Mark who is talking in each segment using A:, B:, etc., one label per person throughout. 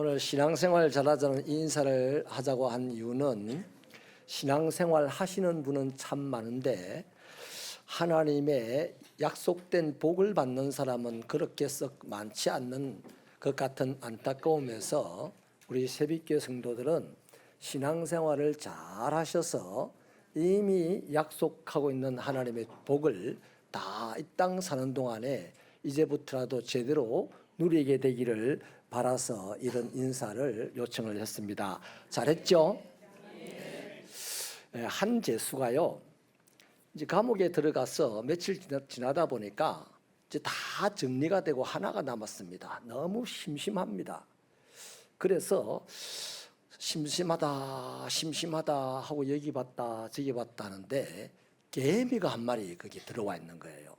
A: 오늘 신앙생활 잘하자는 인사를 하자고 한 이유는 신앙생활 하시는 분은 참 많은데 하나님의 약속된 복을 받는 사람은 그렇게 썩 많지 않는 것 같은 안타까움에서 우리 새벽교회 성도들은 신앙생활을 잘 하셔서 이미 약속하고 있는 하나님의 복을 다 이 땅 사는 동안에 이제부터라도 제대로 누리게 되기를 바라서 이런 인사를 요청을 했습니다. 잘했죠? 한 재수가요, 이제 감옥에 들어가서 며칠 지나다 보니까 이제 다 정리가 되고 하나가 남았습니다. 너무 심심합니다. 그래서 심심하다 하고 여기 봤다 저기 봤다 하는데 개미가 한 마리 거기 들어와 있는 거예요.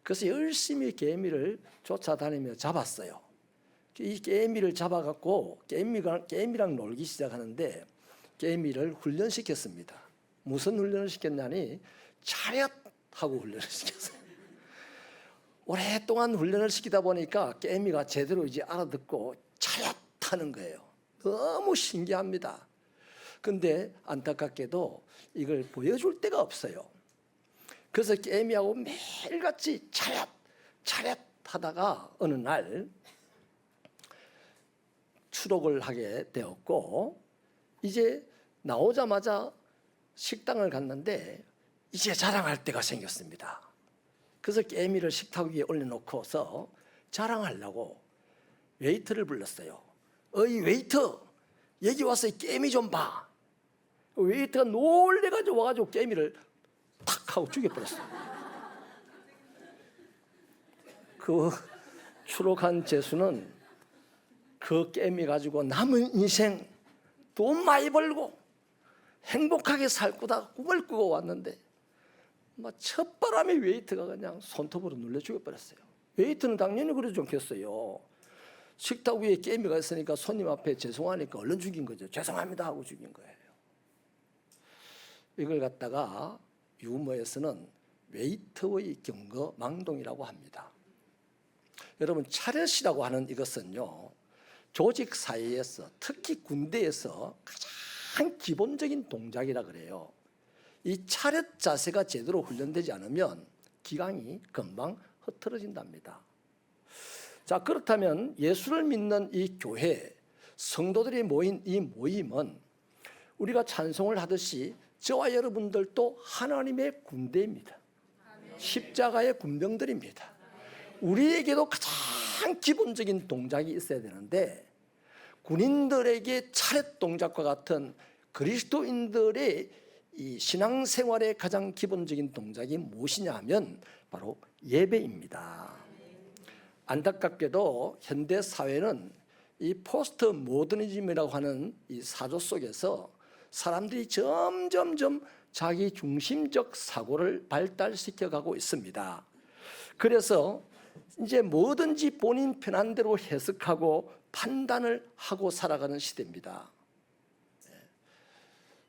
A: 그래서 열심히 개미를 쫓아다니며 잡았어요. 이 개미를 잡아갖고 개미랑 놀기 시작하는데 개미를 훈련시켰습니다. 무슨 훈련을 시켰냐니 차렷하고 훈련을 시켰어요. 오랫동안 훈련을 시키다 보니까 개미가 제대로 이제 알아듣고 차렷하는 거예요. 너무 신기합니다. 근데 안타깝게도 이걸 보여줄 데가 없어요. 그래서 개미하고 매일같이 차렷 하다가 어느 날 추록을 하게 되었고 이제 나오자마자 식당을 갔는데 이제 자랑할 때가 생겼습니다. 그래서 개미를 식탁 위에 올려놓고서 자랑하려고 웨이터를 불렀어요. 어이 웨이터, 여기 와서 이 개미 좀 봐. 웨이터가 놀래가지고 와가지고 개미를 탁 하고 죽여버렸어요. 그 추록한 재수는 그 개미 가지고 남은 인생 돈 많이 벌고 행복하게 살 거다 꿈을 꾸고 왔는데 첫바람에 웨이터가 그냥 손톱으로 눌러 죽여버렸어요. 웨이터는 당연히 그러지 않겠어요. 식탁 위에 개미가 있으니까 손님 앞에 죄송하니까 얼른 죽인 거죠. 죄송합니다 하고 죽인 거예요. 이걸 갖다가 유머에서는 웨이터의 경거망동이라고 합니다. 여러분 차렷이라고 하는 이것은요, 조직 사회에서 특히 군대에서 가장 기본적인 동작이라 그래요. 이 차렷 자세가 제대로 훈련되지 않으면 기강이 금방 흐트러진답니다. 자, 그렇다면 예수를 믿는 이 교회 성도들이 모인 이 모임은 우리가 찬송을 하듯이 저와 여러분들도 하나님의 군대입니다. 십자가의 군병들입니다. 우리에게도 가장 기본적인 동작이 있어야 되는데 군인들에게 차렷 동작과 같은 그리스도인들의 이 신앙생활의 가장 기본적인 동작이 무엇이냐 하면 바로 예배입니다. 안타깝게도 현대 사회는 이 포스트 모더니즘이라고 하는 이 사조 속에서 사람들이 점점점 자기 중심적 사고를 발달시켜 가고 있습니다. 그래서 이제 뭐든지 본인 편한 대로 해석하고 판단을 하고 살아가는 시대입니다.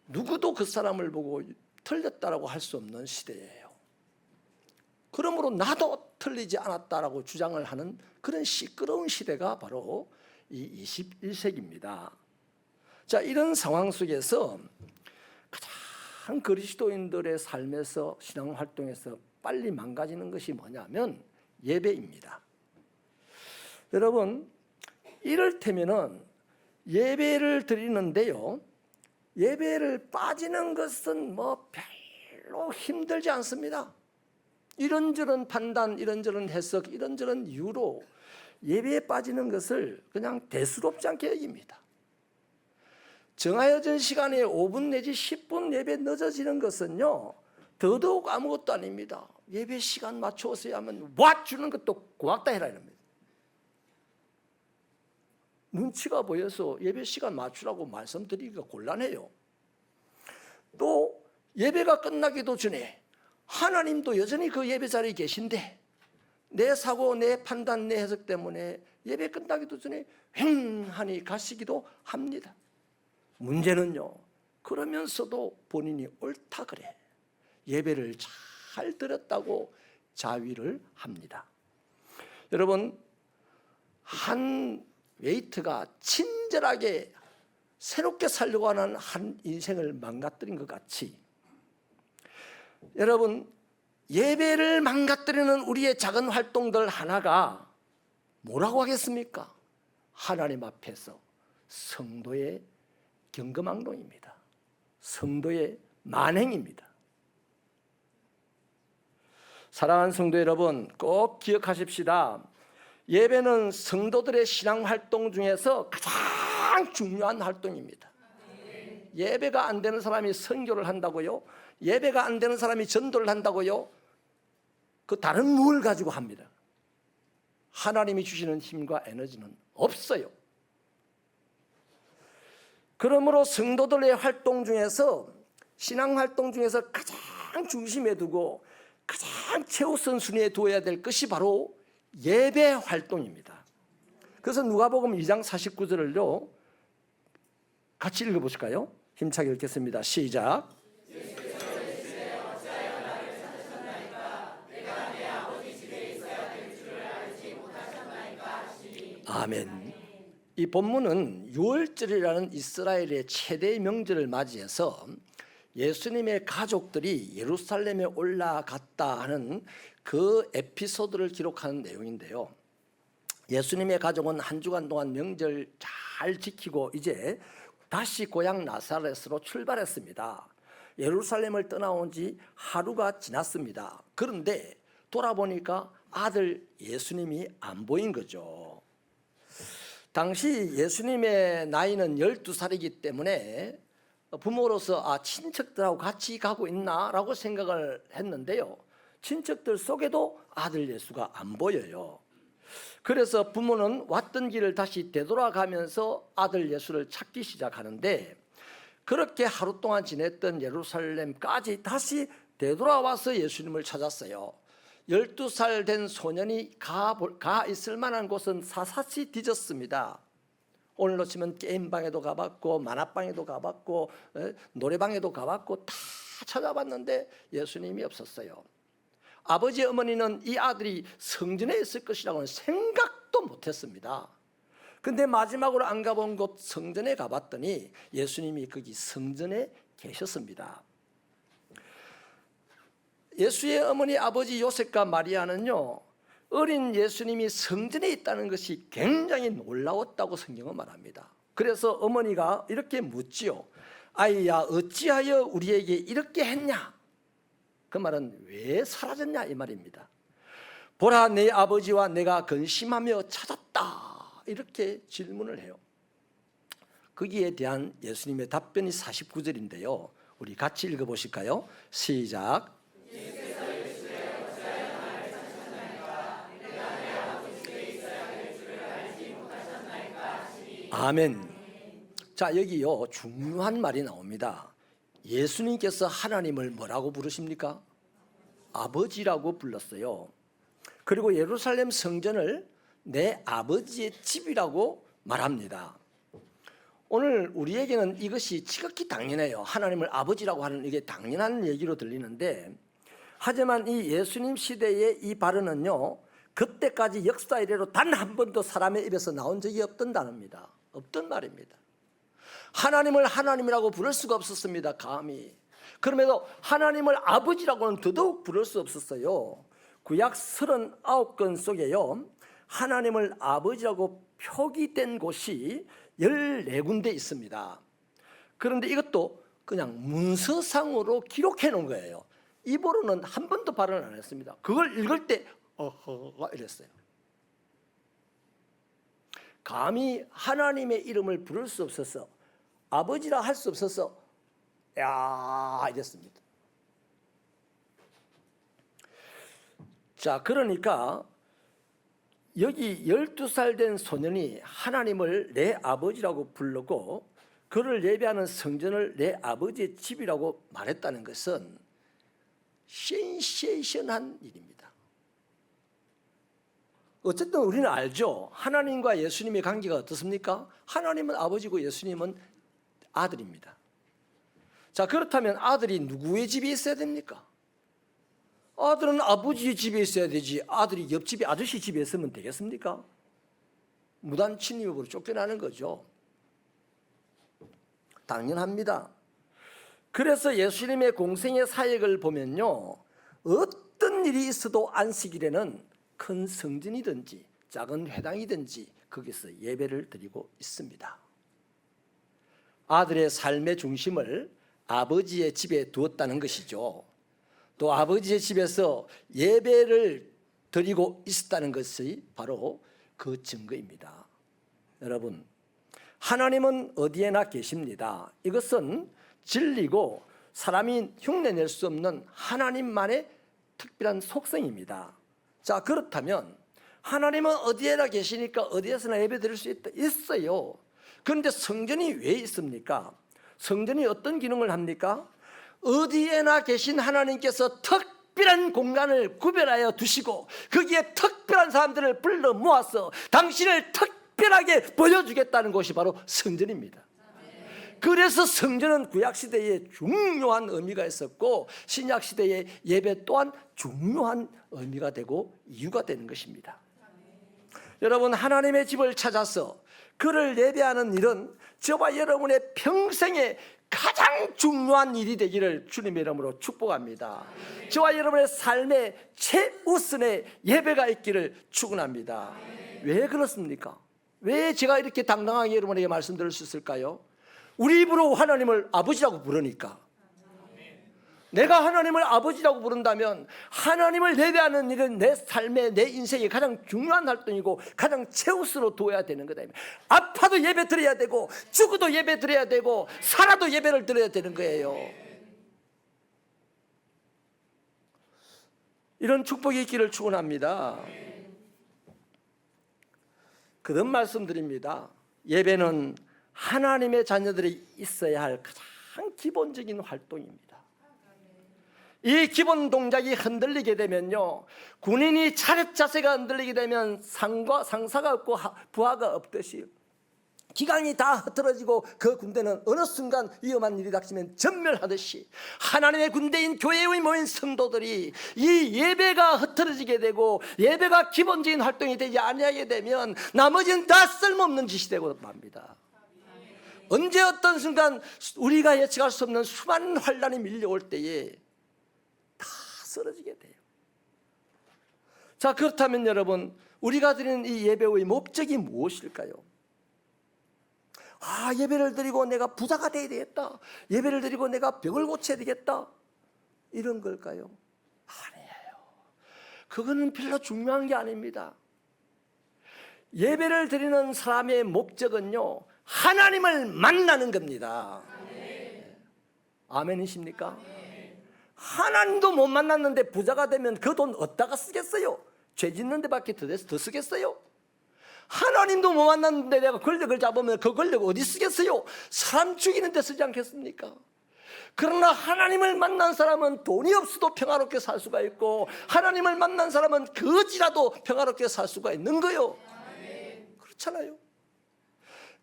A: 누구도 그 사람을 보고 틀렸다라고 할 수 없는 시대예요. 그러므로 나도 틀리지 않았다라고 주장을 하는 그런 시끄러운 시대가 바로 이 21세기입니다. 자, 이런 상황 속에서 가장 그리스도인들의 삶에서 신앙활동에서 빨리 망가지는 것이 뭐냐면 예배입니다. 여러분, 이를테면은 예배를 드리는데요, 예배를 빠지는 것은 뭐 별로 힘들지 않습니다. 이런저런 판단, 이런저런 해석, 이런저런 이유로 예배에 빠지는 것을 그냥 대수롭지 않게 여깁니다. 정하여진 시간에 5분 내지 10분 예배 늦어지는 것은요, 더더욱 아무것도 아닙니다. 예배 시간 맞춰서 하면 와주는 것도 고맙다 해라 이럽니다. 눈치가 보여서 예배 시간 맞추라고 말씀드리기가 곤란해요. 또 예배가 끝나기도 전에 하나님도 여전히 그 예배 자리에 계신데 내 사고, 내 판단, 내 해석 때문에 예배 끝나기도 전에 휑하니 가시기도 합니다. 문제는요, 그러면서도 본인이 옳다 그래, 예배를 잘 드렸다고 자위를 합니다. 여러분, 한 웨이트가 친절하게 새롭게 살려고 하는 한 인생을 망가뜨린 것 같이, 여러분, 예배를 망가뜨리는 우리의 작은 활동들 하나가 뭐라고 하겠습니까? 하나님 앞에서 성도의 경거망동입니다. 성도의 만행입니다. 사랑하는 성도 여러분, 꼭 기억하십시다. 예배는 성도들의 신앙 활동 중에서 가장 중요한 활동입니다. 예배가 안 되는 사람이 선교를 한다고요? 예배가 안 되는 사람이 전도를 한다고요? 그 다른 뭘 가지고 합니다. 하나님이 주시는 힘과 에너지는 없어요. 그러므로 성도들의 활동 중에서, 신앙 활동 중에서 가장 중심에 두고 가장 최우선 순위에 두어야 될 것이 바로 예배 활동입니다. 그래서 누가복음 2장 49절을요 같이 읽어보실까요? 힘차게 읽겠습니다. 시작. 아멘. 이 본문은 유월절이라는 이스라엘의 최대 명절을 맞이해서 예수님의 가족들이 예루살렘에 올라갔다 하는 그 에피소드를 기록하는 내용인데요. 예수님의 가족은 한 주간 동안 명절 잘 지키고 이제 다시 고향 나사렛으로 출발했습니다. 예루살렘을 떠나온 지 하루가 지났습니다. 그런데 돌아보니까 아들 예수님이 안 보인 거죠. 당시 예수님의 나이는 12살이기 때문에 부모로서 친척들하고 같이 가고 있나라고 생각을 했는데요. 친척들 속에도 아들 예수가 안 보여요. 그래서 부모는 왔던 길을 다시 되돌아가면서 아들 예수를 찾기 시작하는데, 그렇게 하루 동안 지냈던 예루살렘까지 다시 되돌아와서 예수님을 찾았어요. 12살 된 소년이 가 있을 만한 곳은 사사시 뒤졌습니다. 오늘로 치면 게임방에도 가봤고 만화방에도 가봤고 노래방에도 가봤고 다 찾아봤는데 예수님이 없었어요. 아버지 어머니는 이 아들이 성전에 있을 것이라고는 생각도 못했습니다. 근데 마지막으로 안 가본 곳 성전에 가봤더니 예수님이 거기 성전에 계셨습니다. 예수의 어머니 아버지 요셉과 마리아는요, 어린 예수님이 성전에 있다는 것이 굉장히 놀라웠다고 성경은 말합니다. 그래서 어머니가 이렇게 묻지요. 아이야, 어찌하여 우리에게 이렇게 했냐? 그 말은 왜 사라졌냐 이 말입니다. 보라, 내 아버지와 내가 근심하며 찾았다, 이렇게 질문을 해요. 거기에 대한 예수님의 답변이 49절인데요 우리 같이 읽어보실까요? 시작. 아멘. 자, 여기요 중요한 말이 나옵니다. 예수님께서 하나님을 뭐라고 부르십니까? 아버지라고 불렀어요. 그리고 예루살렘 성전을 내 아버지의 집이라고 말합니다. 오늘 우리에게는 이것이 지극히 당연해요. 하나님을 아버지라고 하는 이게 당연한 얘기로 들리는데, 하지만 이 예수님 시대의 이 발언은요, 그때까지 역사 이래로 단 한 번도 사람의 입에서 나온 적이 없던 단어입니다. 없던 말입니다. 하나님을 하나님이라고 부를 수가 없었습니다. 감히. 그럼에도 하나님을 아버지라고는 더더욱 부를 수 없었어요. 구약 39권 속에요, 하나님을 아버지라고 표기된 곳이 14군데 있습니다. 그런데 이것도 그냥 문서상으로 기록해 놓은 거예요. 입으로는 한 번도 발언 안 했습니다. 그걸 읽을 때 이랬어요. 감히 하나님의 이름을 부를 수 없어서, 아버지라 할 수 없어서 야 이랬습니다. 자, 그러니까 여기 12살 된 소년이 하나님을 내 아버지라고 부르고 그를 예배하는 성전을 내 아버지의 집이라고 말했다는 것은 센세이션한 일입니다. 어쨌든 우리는 알죠. 하나님과 예수님의 관계가 어떻습니까? 하나님은 아버지고 예수님은 아들입니다. 자, 그렇다면 아들이 누구의 집에 있어야 됩니까? 아들은 아버지의 집에 있어야 되지, 아들이 옆집에 아저씨 집에 있으면 되겠습니까? 무단 침입으로 쫓겨나는 거죠. 당연합니다. 그래서 예수님의 공생의 사역을 보면요, 어떤 일이 있어도 안식일에는 큰 성전이든지 작은 회당이든지 거기서 예배를 드리고 있습니다. 아들의 삶의 중심을 아버지의 집에 두었다는 것이죠. 또 아버지의 집에서 예배를 드리고 있었다는 것이 바로 그 증거입니다. 여러분, 하나님은 어디에나 계십니다. 이것은 진리고 사람이 흉내낼 수 없는 하나님만의 특별한 속성입니다. 자, 그렇다면 하나님은 어디에나 계시니까 어디에서나 예배 드릴 수 있어요. 그런데 성전이 왜 있습니까? 성전이 어떤 기능을 합니까? 어디에나 계신 하나님께서 특별한 공간을 구별하여 두시고 거기에 특별한 사람들을 불러 모아서 당신을 특별하게 보여주겠다는 곳이 바로 성전입니다. 그래서 성전은 구약시대에 중요한 의미가 있었고 신약시대의 예배 또한 중요한 의미가 되고 이유가 되는 것입니다. 여러분, 하나님의 집을 찾아서 그를 예배하는 일은 저와 여러분의 평생에 가장 중요한 일이 되기를 주님의 이름으로 축복합니다. 저와 여러분의 삶의 최우선의 예배가 있기를 축원합니다. 왜 그렇습니까? 왜 제가 이렇게 당당하게 여러분에게 말씀드릴 수 있을까요? 우리 입으로 하나님을 아버지라고 부르니까. 내가 하나님을 아버지라고 부른다면 하나님을 예배하는 일은 내 삶의 내 인생의 가장 중요한 활동이고 가장 최우선으로 두어야 되는 거다. 아파도 예배 드려야 되고 죽어도 예배 드려야 되고 살아도 예배를 드려야 되는 거예요. 이런 축복이 있기를 축원합니다. 그런 말씀드립니다. 예배는 하나님의 자녀들이 있어야 할 가장 기본적인 활동입니다. 이 기본 동작이 흔들리게 되면요, 군인이 차렷 자세가 흔들리게 되면 상사가 없고 부하가 없듯이 기강이 다 흐트러지고 그 군대는 어느 순간 위험한 일이 닥치면 전멸하듯이 하나님의 군대인 교회의 모인 성도들이 이 예배가 흐트러지게 되고 예배가 기본적인 활동이 되지 아니하게 되면 나머지는 다 쓸모없는 짓이 되고 맙니다. 언제 어떤 순간 우리가 예측할 수 없는 수많은 환난이 밀려올 때에 다 쓰러지게 돼요. 자, 그렇다면 여러분, 우리가 드리는 이 예배의 목적이 무엇일까요? 예배를 드리고 내가 부자가 되어야 되겠다, 예배를 드리고 내가 병을 고쳐야 되겠다, 이런 걸까요? 아니에요. 그거는 별로 중요한 게 아닙니다. 예배를 드리는 사람의 목적은요, 하나님을 만나는 겁니다. 아멘이십니까? 하나님도 못 만났는데 부자가 되면 그 돈 어디다가 쓰겠어요? 죄 짓는 데밖에 더 쓰겠어요? 하나님도 못 만났는데 내가 권력을 잡으면 그 권력 어디 쓰겠어요? 사람 죽이는 데 쓰지 않겠습니까? 그러나 하나님을 만난 사람은 돈이 없어도 평화롭게 살 수가 있고 하나님을 만난 사람은 거지라도 평화롭게 살 수가 있는 거예요. 그렇잖아요.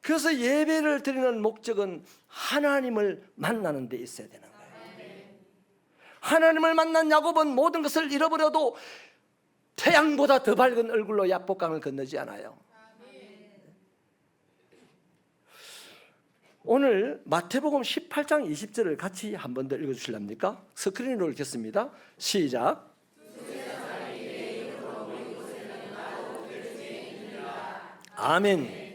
A: 그래서 예배를 드리는 목적은 하나님을 만나는 데 있어야 되는 거예요. 하나님을 만난 야곱은 모든 것을 잃어버려도 태양보다 더 밝은 얼굴로 야복강을 건너지 않아요. 오늘 마태복음 18장 20절을 같이 한 번 더 읽어주실랍니까? 스크린으로 읽겠습니다. 시작. 아멘.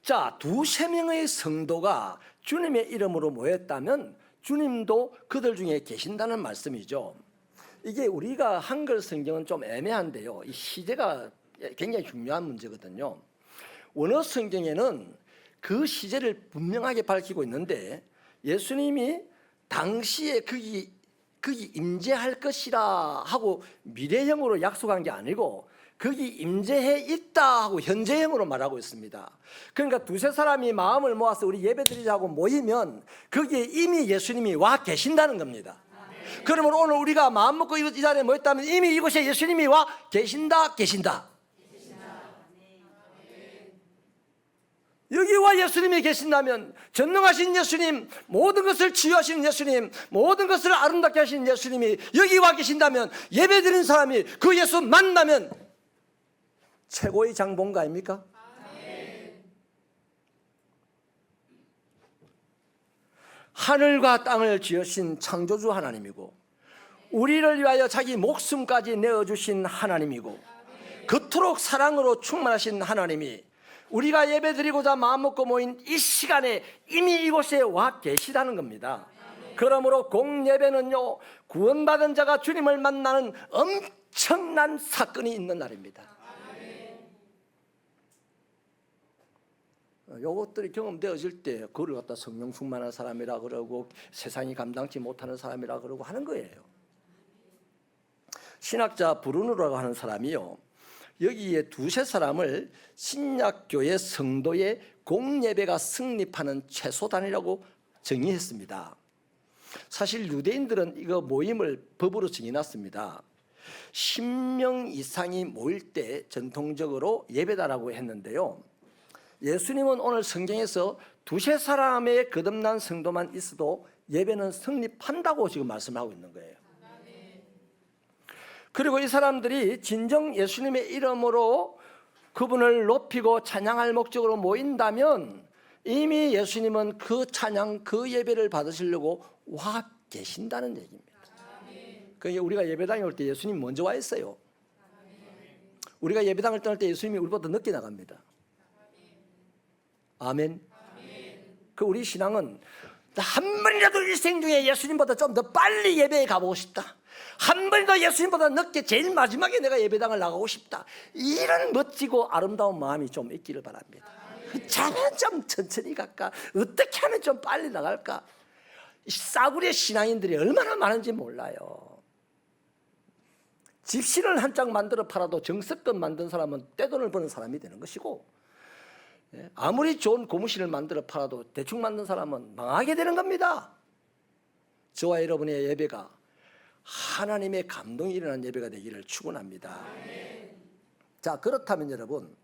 A: 자, 두세 명의 성도가 주님의 이름으로 모였다면 주님도 그들 중에 계신다는 말씀이죠. 이게 우리가 한글 성경은 좀 애매한데요, 이 시제가 굉장히 중요한 문제거든요. 원어 성경에는 그 시제를 분명하게 밝히고 있는데 예수님이 당시에 거기 임재할 것이라 하고 미래형으로 약속한 게 아니고 거기 임재해 있다 하고 현재형으로 말하고 있습니다. 그러니까 두세 사람이 마음을 모아서 우리 예배드리자고 모이면 거기에 이미 예수님이 와 계신다는 겁니다. 그러면 오늘 우리가 마음 먹고 이 자리에 모였다면 이미 이곳에 예수님이 와 계신다. 여기 와 예수님이 계신다면 전능하신 예수님, 모든 것을 치유하시는 예수님, 모든 것을 아름답게 하시는 예수님이 여기 와 계신다면 예배드리는 사람이 그 예수 만나면 최고의 장본가 아닙니까? 하늘과 땅을 지으신 창조주 하나님이고 우리를 위하여 자기 목숨까지 내어주신 하나님이고 그토록 사랑으로 충만하신 하나님이 우리가 예배드리고자 마음먹고 모인 이 시간에 이미 이곳에 와 계시다는 겁니다. 그러므로 공예배는요, 구원받은 자가 주님을 만나는 엄청난 사건이 있는 날입니다. 요것들이 경험되어질 때 그걸 갖다 성령 충만한 사람이라 그러고 세상이 감당치 못하는 사람이라 그러고 하는 거예요. 신학자 브루노라고 하는 사람이요, 여기에 두세 사람을 신약교회 성도의 공예배가 성립하는 최소단이라고 정의했습니다. 사실 유대인들은 이거 모임을 법으로 정해놨습니다. 10명 이상이 모일 때 전통적으로 예배다라고 했는데요, 예수님은 오늘 성경에서 두세 사람의 거듭난 성도만 있어도 예배는 성립한다고 지금 말씀하고 있는 거예요. 그리고 이 사람들이 진정 예수님의 이름으로 그분을 높이고 찬양할 목적으로 모인다면 이미 예수님은 그 찬양, 그 예배를 받으시려고 와 계신다는 얘기입니다. 그러니까 우리가 예배당에 올 때 예수님 먼저 와 있어요. 우리가 예배당을 떠날 때 예수님이 우리보다 늦게 나갑니다. 아멘. 그 우리 신앙은 한 번이라도 일생 중에 예수님보다 좀 더 빨리 예배에 가보고 싶다, 한 번이라도 예수님보다 늦게 제일 마지막에 내가 예배당을 나가고 싶다, 이런 멋지고 아름다운 마음이 좀 있기를 바랍니다. 자면 좀 천천히 갈까, 어떻게 하면 좀 빨리 나갈까. 싸구려 신앙인들이 얼마나 많은지 몰라요. 집신을 한 장 만들어 팔아도 정석껏 만든 사람은 떼돈을 버는 사람이 되는 것이고, 아무리 좋은 고무신을 만들어 팔아도 대충 만든 사람은 망하게 되는 겁니다. 저와 여러분의 예배가 하나님의 감동이 일어난 예배가 되기를 축원합니다. 자, 그렇다면 여러분,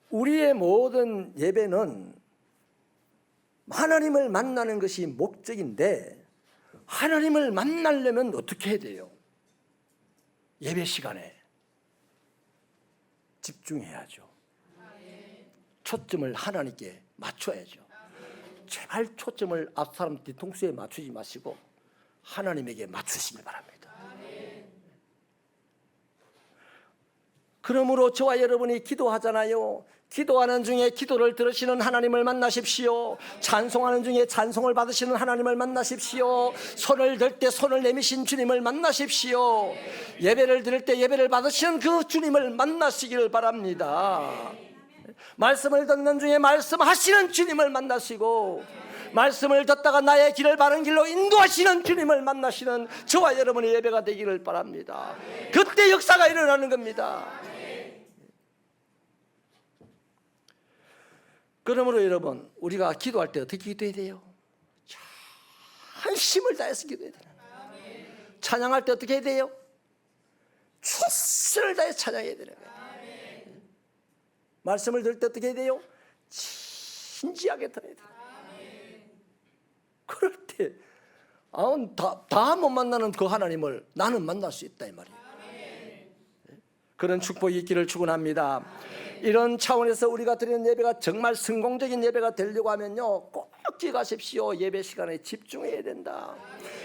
A: 우리의 모든 예배는 하나님을 만나는 것이 목적인데 하나님을 만나려면 어떻게 해야 돼요? 예배 시간에 집중해야죠. 초점을 하나님께 맞춰야죠. 제발 초점을 앞사람 뒤통수에 맞추지 마시고 하나님에게 맞추시기 바랍니다. 그러므로 저와 여러분이 기도하잖아요. 기도하는 중에 기도를 들으시는 하나님을 만나십시오. 찬송하는 중에 찬송을 받으시는 하나님을 만나십시오. 손을 들 때 손을 내미신 주님을 만나십시오. 예배를 드릴 때 예배를 받으시는 그 주님을 만나시기를 바랍니다. 말씀을 듣는 중에 말씀하시는 주님을 만나시고, 말씀을 듣다가 나의 길을 바른 길로 인도하시는 주님을 만나시는 저와 여러분의 예배가 되기를 바랍니다. 그때 역사가 일어나는 겁니다. 그러므로 여러분, 우리가 기도할 때 어떻게 기도해야 돼요? 한심을 다해서 기도해야 돼요. 찬양할 때 어떻게 해야 돼요? 최선을 다해서 찬양해야 되는 거예요. 말씀을 들을 때 어떻게 해야 돼요? 진지하게 들어야 돼요. 그럴 때 다 못 만나는 그 하나님을 나는 만날 수 있다 이 말이에요. 그런 축복이 있기를 축원합니다. 이런 차원에서 우리가 드리는 예배가 정말 성공적인 예배가 되려고 하면요, 꼭 기억하십시오. 예배 시간에 집중해야 된다.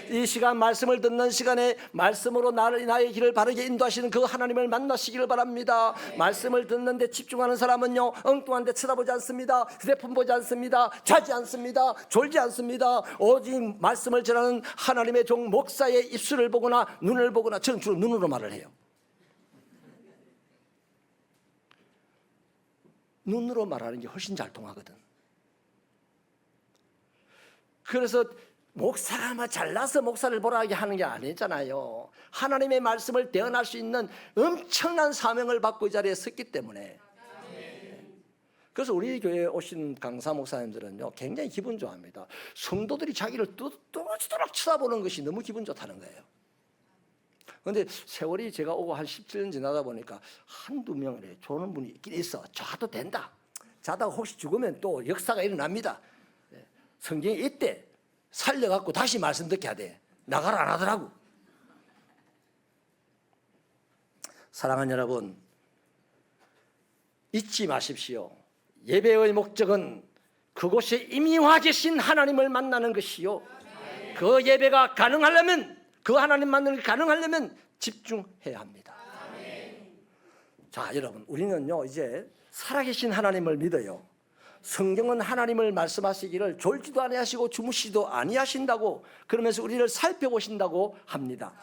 A: 이 시간, 말씀을 듣는 시간에 말씀으로 나의 길을 바르게 인도하시는 그 하나님을 만나시기를 바랍니다. 말씀을 듣는데 집중하는 사람은요, 엉뚱한 데 쳐다보지 않습니다. 휴대폰 보지 않습니다. 자지 않습니다. 졸지 않습니다. 오직 말씀을 전하는 하나님의 종 목사의 입술을 보거나 눈을 보거나, 저는 주로 눈으로 말을 해요. 눈으로 말하는 게 훨씬 잘 통하거든. 그래서 목사가 막 잘나서 목사를 보라 하는 게 아니잖아요. 하나님의 말씀을 대언할 수 있는 엄청난 사명을 받고 이 자리에 섰기 때문에. 그래서 우리 교회에 오신 강사 목사님들은요, 굉장히 기분 좋아합니다. 성도들이 자기를 떨어지도록 쳐다보는 것이 너무 기분 좋다는 거예요. 그런데 세월이 제가 오고 한 17년 지나다 보니까 한두 명에 좋은 분이 있긴 있어. 자도 된다. 자다가 혹시 죽으면 또 역사가 일어납니다. 성경에 이때 살려갖고 다시 말씀 듣게 하대. 나가라 안 하더라고. 사랑하는 여러분, 잊지 마십시오. 예배의 목적은 그곳에 이미 와 계신 하나님을 만나는 것이요, 그 예배가 가능하려면, 그 하나님 만나는 게 가능하려면 집중해야 합니다. 자, 여러분, 우리는요 이제 살아계신 하나님을 믿어요. 성경은 하나님을 말씀하시기를 졸지도 아니하시고 주무시도 아니하신다고, 그러면서 우리를 살펴보신다고 합니다.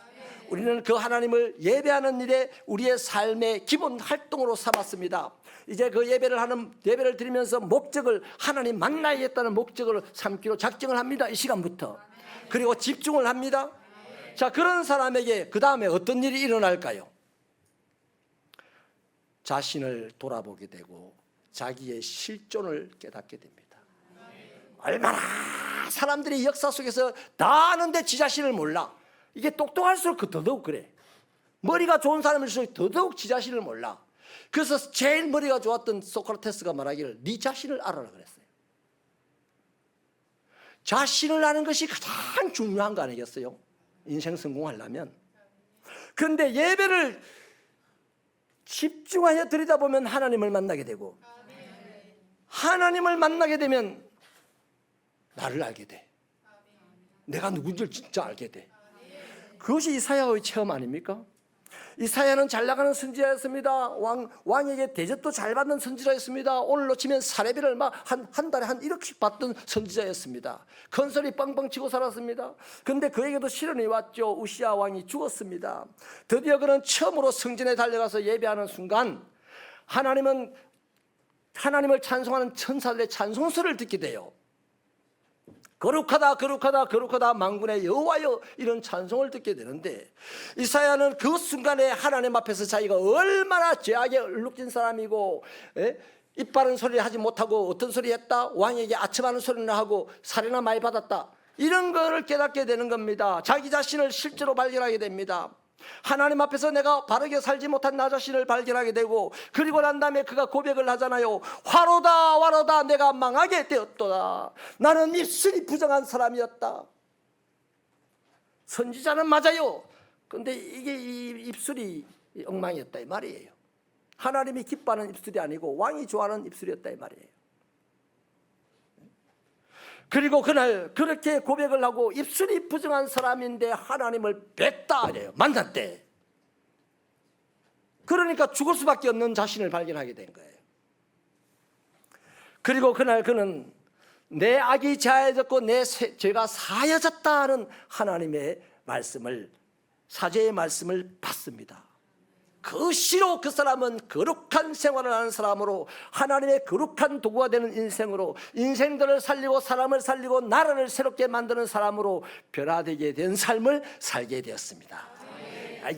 A: 우리는 그 하나님을 예배하는 일에 우리의 삶의 기본 활동으로 삼았습니다. 이제 그 예배를 드리면서 목적을 하나님 만나야겠다는 목적을 삼기로 작정을 합니다. 이 시간부터. 그리고 집중을 합니다. 자, 그런 사람에게 그 다음에 어떤 일이 일어날까요? 자신을 돌아보게 되고 자기의 실존을 깨닫게 됩니다. 얼마나 사람들이 역사 속에서 다 아는데 지 자신을 몰라. 이게 똑똑할수록 더더욱 그래. 머리가 좋은 사람일수록 더더욱 지 자신을 몰라. 그래서 제일 머리가 좋았던 소크라테스가 말하기를 네 자신을 알아라 그랬어요. 자신을 아는 것이 가장 중요한 거 아니겠어요? 인생 성공하려면. 그런데 예배를 집중하여 드리다 보면 하나님을 만나게 되고, 하나님을 만나게 되면 나를 알게 돼. 내가 누군지를 진짜 알게 돼. 그것이 이사야의 체험 아닙니까? 이사야는 잘 나가는 선지자였습니다. 왕에게 대접도 잘 받는 선지자였습니다. 오늘로 치면 사례비를 막 한 달에 한 1억씩 받던 선지자였습니다. 건설이 빵빵 치고 살았습니다. 그런데 그에게도 시련이 왔죠. 우시아 왕이 죽었습니다. 드디어 그는 처음으로 성전에 달려가서 예배하는 순간 하나님을 찬송하는 천사들의 찬송소를 듣게 돼요. 거룩하다 거룩하다 거룩하다 만군의 여호와여, 이런 찬송을 듣게 되는데, 이사야는 그 순간에 하나님 앞에서 자기가 얼마나 죄악에 얼룩진 사람이고, 입 바른 소리를 하지 못하고 어떤 소리 했다, 왕에게 아첨하는 소리를 하고 살인을 많이 받았다, 이런 거를 깨닫게 되는 겁니다. 자기 자신을 실제로 발견하게 됩니다. 하나님 앞에서 내가 바르게 살지 못한 나 자신을 발견하게 되고, 그리고 난 다음에 그가 고백을 하잖아요. 화로다 화로다 내가 망하게 되었도다. 나는 입술이 부정한 사람이었다. 선지자는 맞아요. 그런데 이게 이 입술이 엉망이었다 이 말이에요. 하나님이 기뻐하는 입술이 아니고 왕이 좋아하는 입술이었다 이 말이에요. 그리고 그날 그렇게 고백을 하고 입술이 부정한 사람인데 하나님을 뵙다 이래요. 만났대. 그러니까 죽을 수밖에 없는 자신을 발견하게 된 거예요. 그리고 그날 그는 내 악이 자해졌고 내 죄가 사여졌다는 하나님의 말씀을, 사죄의 말씀을 받습니다. 그 시로 그 사람은 거룩한 생활을 하는 사람으로, 하나님의 거룩한 도구가 되는 인생으로, 인생들을 살리고 사람을 살리고 나라를 새롭게 만드는 사람으로 변화되게 된 삶을 살게 되었습니다.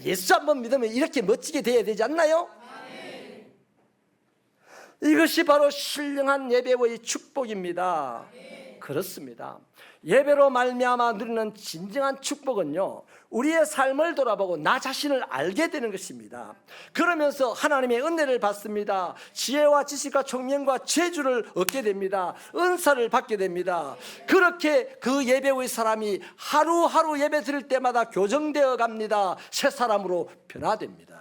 A: 예수 한번 믿으면 이렇게 멋지게 되어야 되지 않나요? 이것이 바로 신령한 예배의 축복입니다. 그렇습니다. 예배로 말미암아 누리는 진정한 축복은요, 우리의 삶을 돌아보고 나 자신을 알게 되는 것입니다. 그러면서 하나님의 은혜를 받습니다. 지혜와 지식과 총명과 재주를 얻게 됩니다. 은사를 받게 됩니다. 그렇게 그 예배의 사람이 하루하루 예배 드릴 때마다 교정되어 갑니다. 새 사람으로 변화됩니다.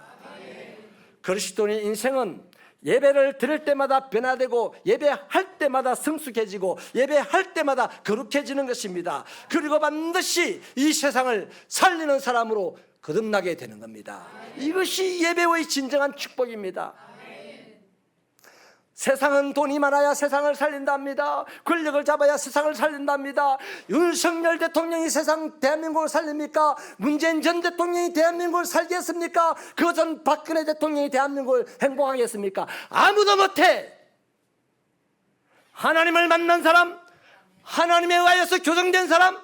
A: 그리스도인의 인생은 예배를 드릴 때마다 변화되고 예배할 때마다 성숙해지고 예배할 때마다 거룩해지는 것입니다. 그리고 반드시 이 세상을 살리는 사람으로 거듭나게 되는 겁니다. 이것이 예배의 진정한 축복입니다. 세상은 돈이 많아야 세상을 살린답니다. 권력을 잡아야 세상을 살린답니다. 윤석열 대통령이 대한민국을 살립니까? 문재인 전 대통령이 대한민국을 살게 했습니까? 그 전 박근혜 대통령이 대한민국을 행복하게 했습니까? 아무도 못해. 하나님을 만난 사람, 하나님에 의하여서 교정된 사람,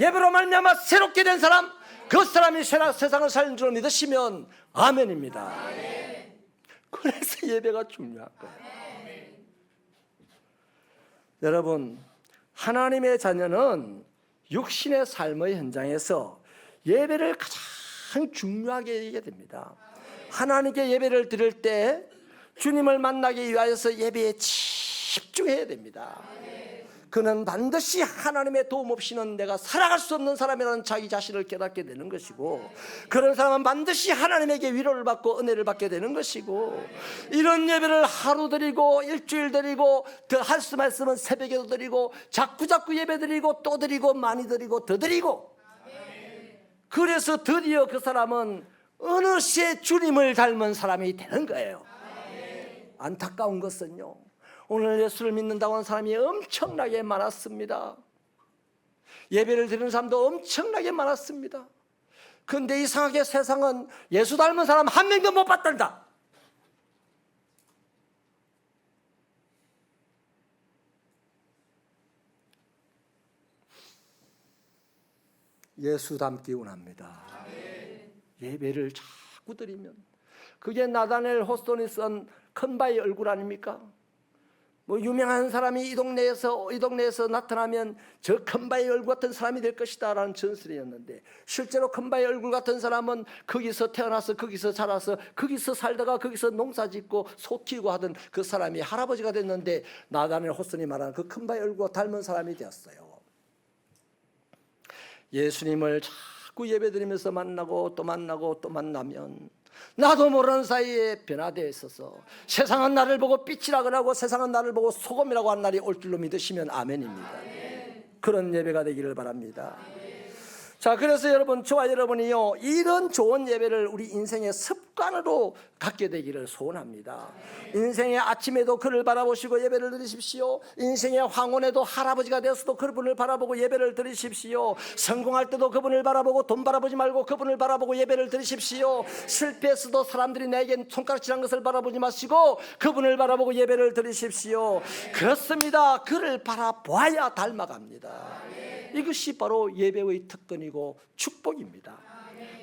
A: 예배로 말미암아 새롭게 된 사람, 그 사람이 세상을 살린 줄 믿으시면 아멘입니다. 그래서 예배가 중요한 거예요. 여러분, 하나님의 자녀는 육신의 삶의 현장에서 예배를 가장 중요하게 하게 됩니다. 하나님께 예배를 드릴 때 주님을 만나기 위하여서 예배에 집중해야 됩니다. 그는 반드시 하나님의 도움 없이는 내가 살아갈 수 없는 사람이라는 자기 자신을 깨닫게 되는 것이고, 그런 사람은 반드시 하나님에게 위로를 받고 은혜를 받게 되는 것이고, 이런 예배를 하루 드리고 일주일 드리고 더 할 수 말씀은 새벽에도 드리고 자꾸 예배 드리고 또 드리고 많이 드리고 더 드리고, 그래서 드디어 그 사람은 어느새 주님을 닮은 사람이 되는 거예요. 안타까운 것은요, 오늘 예수를 믿는다고 하는 사람이 엄청나게 많았습니다. 예배를 드리는 사람도 엄청나게 많았습니다. 그런데 이상하게 세상은 예수 닮은 사람 한 명도 못 봤단다. 예수 닮기 원합니다. 예배를 자꾸 드리면, 그게 나다넬 호스턴이 쓴 큰바의 얼굴 아닙니까? 뭐 유명한 사람이 이 동네에서 나타나면 저 큰바의 얼굴 같은 사람이 될 것이다 라는 전설이었는데, 실제로 큰바의 얼굴 같은 사람은 거기서 태어나서 거기서 자라서 거기서 살다가 거기서 농사짓고 소 키우고 하던 그 사람이 할아버지가 됐는데, 나다넬 호스턴이 말하는 그 큰바의 얼굴과 닮은 사람이 되었어요. 예수님을 자꾸 예배드리면서 만나고 또 만나고 또 만나면 나도 모르는 사이에 변화되어 있어서 세상은 나를 보고 빛이라고 하고 세상은 나를 보고 소금이라고 한 날이 올 줄로 믿으시면 아멘입니다. 그런 예배가 되기를 바랍니다. 자, 그래서 여러분, 저와 여러분이요, 이런 좋은 예배를 우리 인생의 습관으로 갖게 되기를 소원합니다. 인생의 아침에도 그를 바라보시고 예배를 드리십시오. 인생의 황혼에도 할아버지가 되어서도 그분을 바라보고 예배를 드리십시오. 성공할 때도 그분을 바라보고 돈 바라보지 말고 그분을 바라보고 예배를 드리십시오. 실패했어도 사람들이 내게 손가락질한 것을 바라보지 마시고 그분을 바라보고 예배를 드리십시오. 그렇습니다. 그를 바라보아야 닮아갑니다. 이것이 바로 예배의 특권이고 축복입니다.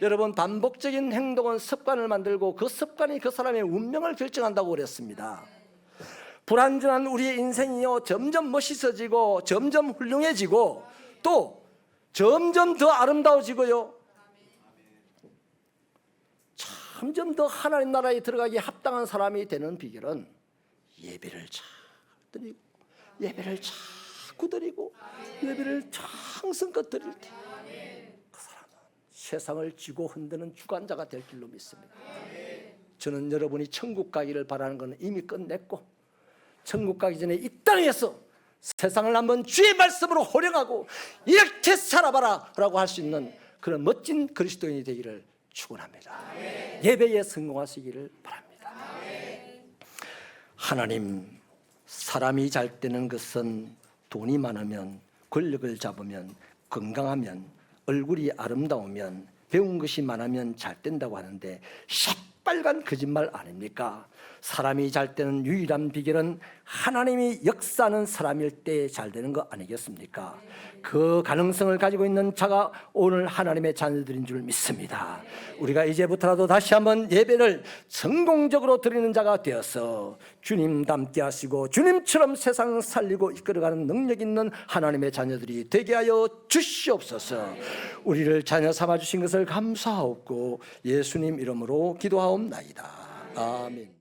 A: 여러분, 반복적인 행동은 습관을 만들고 그 습관이 그 사람의 운명을 결정한다고 그랬습니다. 불완전한 우리의 인생이요, 점점 멋있어지고 점점 훌륭해지고 또 점점 더 아름다워지고요, 점점 더 하나님 나라에 들어가기 합당한 사람이 되는 비결은 예배를 잘 드리고 예배를 자꾸 드리고 예배를 정성껏 드릴 때 그 사람은 세상을 쥐고 흔드는 주관자가 될 길로 믿습니다. 저는 여러분이 천국 가기를 바라는 것은 이미 끝냈고, 천국 가기 전에 이 땅에서 세상을 한번 주의 말씀으로 호령하고 이렇게 살아봐라 라고 할 수 있는 그런 멋진 그리스도인이 되기를 축원합니다. 예배에 성공하시기를 바랍니다. 하나님, 사람이 잘 되는 것은 돈이 많으면, 권력을 잡으면, 건강하면, 얼굴이 아름다우면, 배운 것이 많으면 잘 된다고 하는데 새빨간 거짓말 아닙니까? 사람이 잘 되는 유일한 비결은 하나님이 역사하는 사람일 때 잘 되는 거 아니겠습니까? 그 가능성을 가지고 있는 자가 오늘 하나님의 자녀들인 줄 믿습니다. 우리가 이제부터라도 다시 한번 예배를 성공적으로 드리는 자가 되어서 주님 닮게 하시고 주님처럼 세상을 살리고 이끌어가는 능력 있는 하나님의 자녀들이 되게 하여 주시옵소서. 우리를 자녀 삼아 주신 것을 감사하옵고 예수님 이름으로 기도하옵나이다. 아멘.